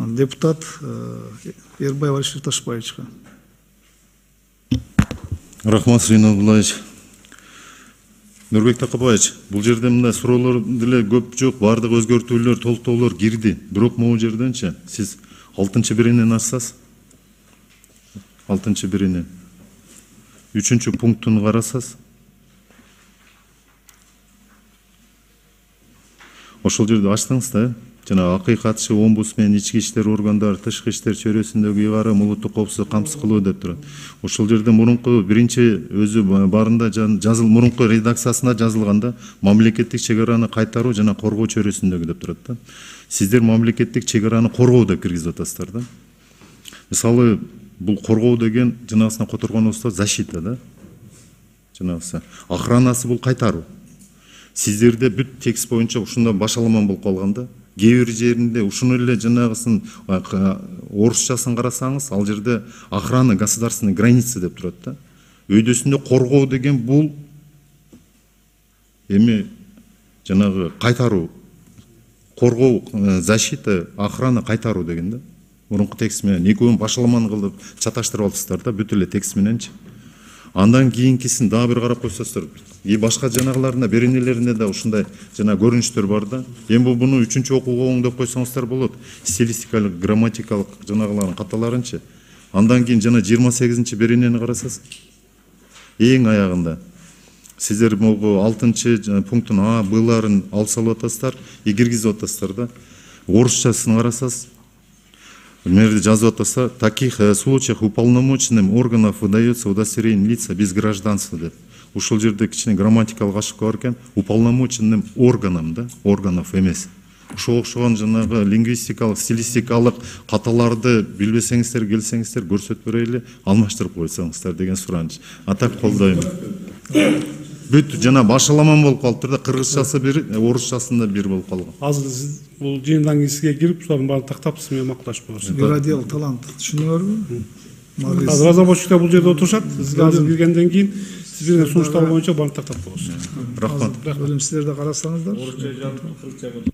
депутат Эрбаев Алишер Ташбаевичке. Рахмат, Сергей Абдуллаевич. Нурбек Такабаевич, бул жерде мындай суроолор деле көп жок, баардык өзгөртүүлөр, толуктоолор кирди. Бирок могу жерденчи сиз 6-биринен ачсаңыз, 6-биринен 3-пунктун карасаңыз, ошол жерде ачтыңыз да, жана акыйкатчы, омбудсмен, ички иштер органдары, тышкы иштер чөйрөсүндөгү ыйгарым, улуттук коопсуздук камсыз кылуу деп турат. Ошол жерде мурунку биринчи өзү барында мурунку редакциясында жазылганда мамлекеттик чек араны кайтаруу жана коргоо чөйрөсүндөгү деп турат да. Сиздер мамлекеттик чек араны коргоо деп киргизип атасыздар да. Мисалы, бул коргоо деген жанагысына которгонубузда защита да. Жанагысы охранасы бул кайтаруу. Сиздерде бүт текст боюнча ушунда башаламан болуп калганда, кээ бир жеринде ушуну эле жанагысын орусчасын карасаңыз, ал жерде охрана государственной границы деп турат да. Өйдөсүндө коргоо деген бул эми жанагы кайтаруу, коргоо, защита, охрана, кайтаруу деген да. Мурунку текст менен экөөнүн башаламан кылып чаташтырып алыпсыздар да, бүт эле текст мененчи. Андан кийинкисин дагы бир карап койсоңуздар, башка жанагыларында беренелеринде да ушундай жана көрүнүштөр бар да. Эми буну 3-окууга оңдоп койсоңуздар болот. Стилистикалык, грамматикалык жанагылардын каталарынчы. Андан кийин жана 28-беренени карасаңыз, эң аягында сиздер могу 6-пунктун А, Б'ларын алып салып атасыздар, киргизип атасыздар да. Орусчасын карасаңыз, Мерде жазып атаса, таких случаях уполномоченным органов выдается удостоверение лица без гражданства деп. Ушул жерде кичине грамматикалык ошибка бар экен, уполномоченным органам да, органов эмес. Ошого окшогон жанагы лингвистикалык, стилистикалык каталарды билбесеңиздер, келсеңиздер көрсөтүп берели, алмаштырып койсоңуздар деген сураныч. Атак колдойм. Бүт жана башаламан болуп калыптыр да, кыргызчасы бир, орусчасында бир болуп калган. Азыр сиз бул жыйындан кийин сизге кирип, булардын баарын тактап, сиз менен макташып болосуз. Радиал талант. Түшүнүңөрбү? Азыр разработчиктер бул жерде отурушат. Сиз азыр киргенден кийин сиз берген сунуштар боюнча баарын тактап болосуз. Рахмат. Силер да карасаңыздар.